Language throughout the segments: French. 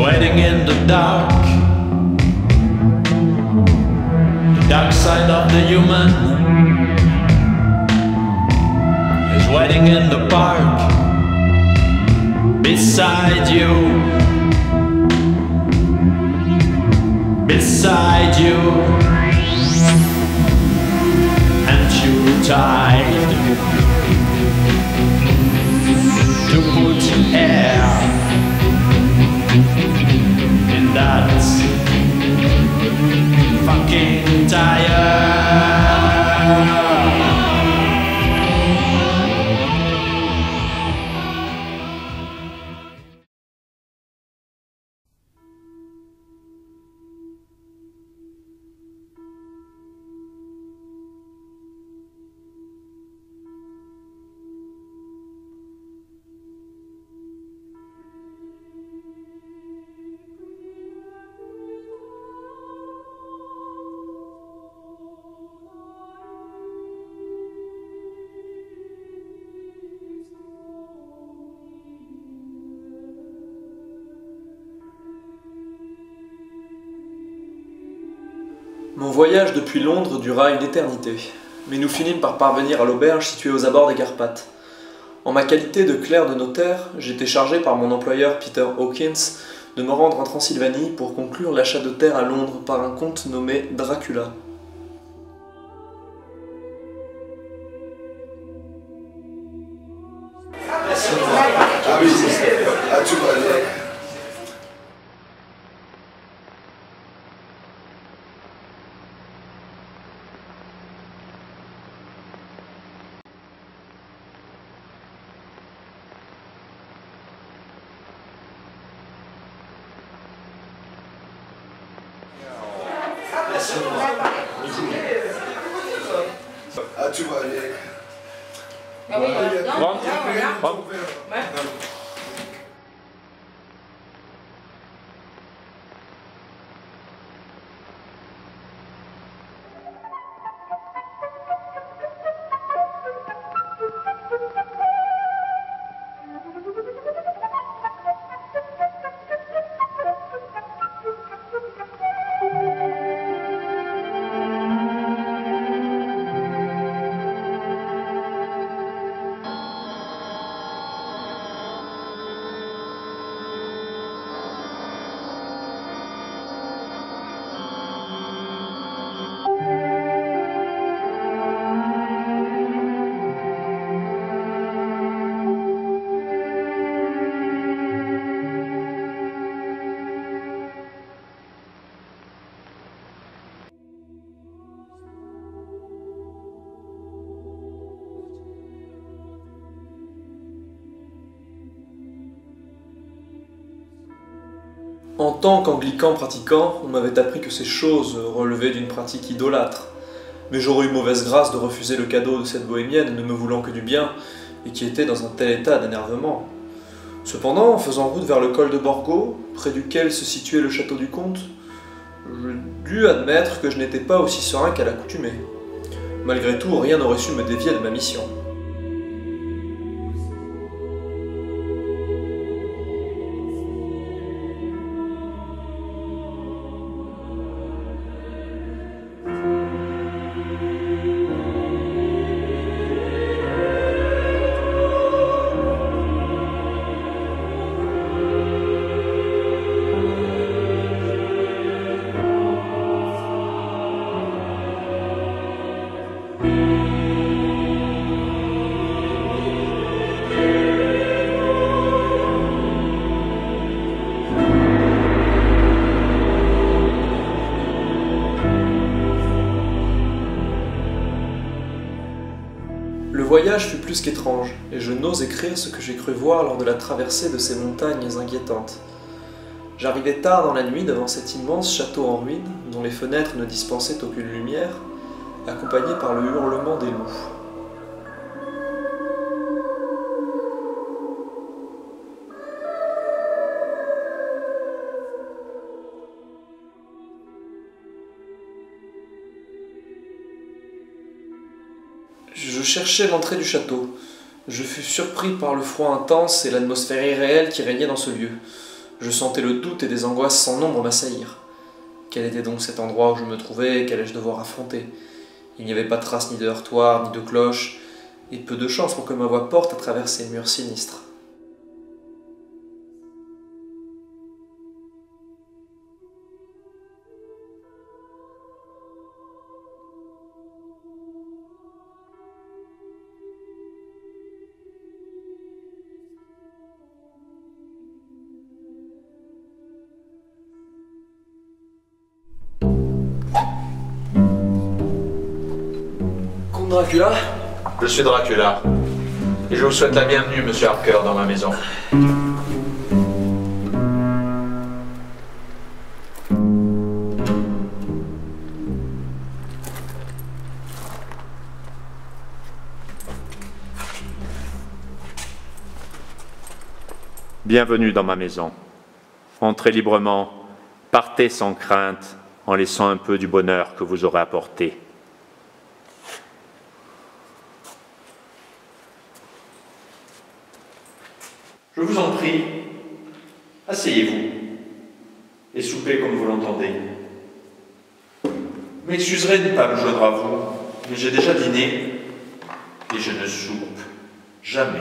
waiting in the dark. The dark side of the human is waiting in the park beside you, beside you. And you tried to put air in that fucking tire. Mon voyage depuis Londres dura une éternité, mais nous finîmes par parvenir à l'auberge située aux abords des Carpates. En ma qualité de clerc de notaire, j'étais chargé par mon employeur Peter Hawkins de me rendre en Transylvanie pour conclure l'achat de terre à Londres par un comte nommé Dracula. Ah, tu vois, les... Ah oui, En tant qu'anglican pratiquant, on m'avait appris que ces choses relevaient d'une pratique idolâtre. Mais j'aurais eu mauvaise grâce de refuser le cadeau de cette bohémienne ne me voulant que du bien, et qui était dans un tel état d'énervement. Cependant, en faisant route vers le col de Borgo, près duquel se situait le château du comte, je dus admettre que je n'étais pas aussi serein qu'à l'accoutumée. Malgré tout, rien n'aurait su me dévier de ma mission. Le voyage fut plus qu'étrange, et je n'ose écrire ce que j'ai cru voir lors de la traversée de ces montagnes inquiétantes. J'arrivai tard dans la nuit devant cet immense château en ruine, dont les fenêtres ne dispensaient aucune lumière, accompagné par le hurlement des loups. Je cherchais l'entrée du château. Je fus surpris par le froid intense et l'atmosphère irréelle qui régnait dans ce lieu. Je sentais le doute et des angoisses sans nombre m'assaillir. Quel était donc cet endroit où je me trouvais et qu'allais-je devoir affronter? Il n'y avait pas de trace ni de heurtoir, ni de cloche, et peu de chance pour que ma voix porte à travers ces murs sinistres. Comte Dracula? Je suis Dracula. Et je vous souhaite la bienvenue, monsieur Harker, dans ma maison. Bienvenue dans ma maison. Entrez librement, partez sans crainte, en laissant un peu du bonheur que vous aurez apporté. Je vous en prie, asseyez-vous et soupez comme vous l'entendez. Vous m'excuserez de ne pas me joindre à vous, mais j'ai déjà dîné et je ne soupe jamais.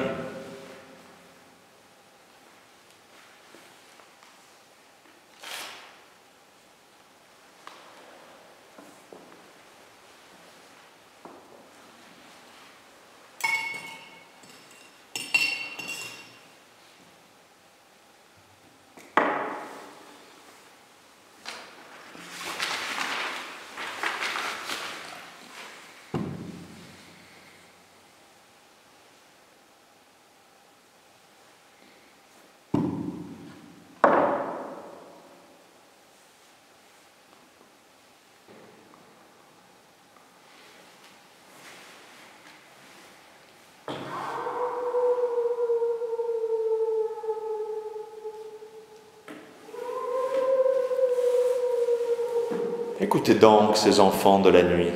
Écoutez donc ces enfants de la nuit.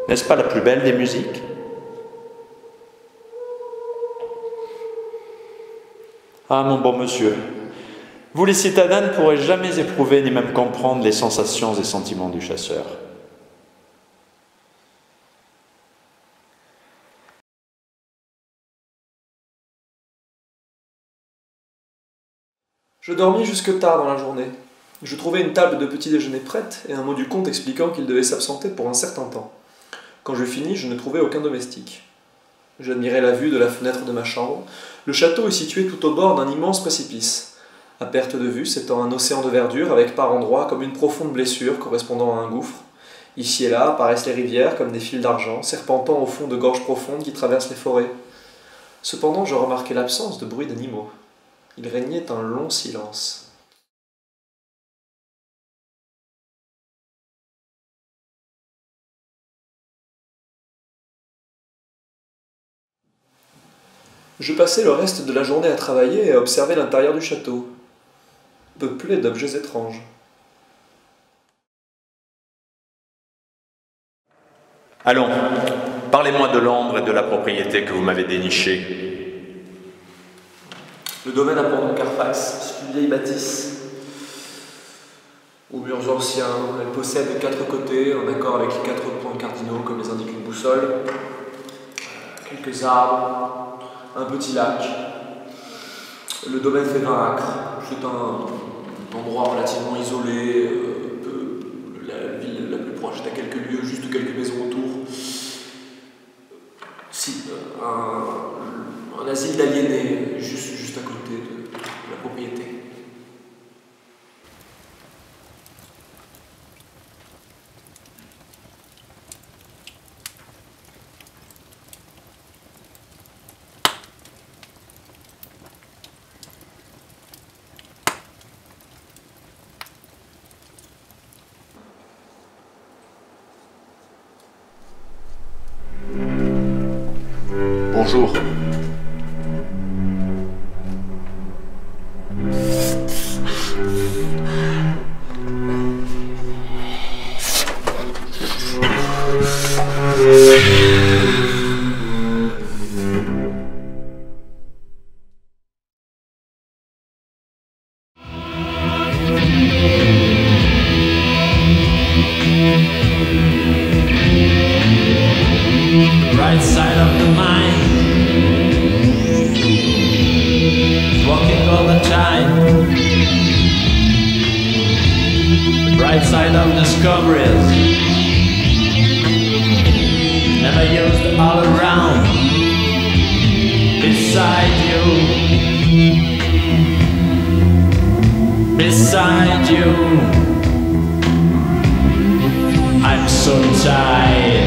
N'est-ce pas la plus belle des musiques? Ah, mon bon monsieur, vous les citadins ne pourrez jamais éprouver ni même comprendre les sensations et sentiments du chasseur. Je dormis jusque tard dans la journée. Je trouvai une table de petit déjeuner prête et un mot du comte expliquant qu'il devait s'absenter pour un certain temps. Quand je finis, je ne trouvai aucun domestique. J'admirais la vue de la fenêtre de ma chambre. Le château est situé tout au bord d'un immense précipice. À perte de vue s'étend un océan de verdure avec par endroits comme une profonde blessure correspondant à un gouffre. Ici et là apparaissent les rivières comme des fils d'argent, serpentant au fond de gorges profondes qui traversent les forêts. Cependant, je remarquai l'absence de bruit d'animaux. Il régnait un long silence. Je passai le reste de la journée à travailler et à observer l'intérieur du château, peuplé d'objets étranges. Allons, parlez-moi de l'ombre et de la propriété que vous m'avez dénichée. Le domaine à Pont-Carfax, c'est une vieille bâtisse aux murs anciens. Elle possède 4 côtés, en accord avec les 4 points cardinaux, comme les indique une boussole. Quelques arbres, un petit lac. Le domaine fait 20 acres. C'est un endroit relativement isolé. La ville la plus proche est à quelques lieues, juste quelques maisons autour. Un asile d'aliénés, juste à côté de la propriété. Bonjour. Bright side of the mind, walking all the time. Bright side of discoveries, never used all around. Beside you, beside you, I'm so tired.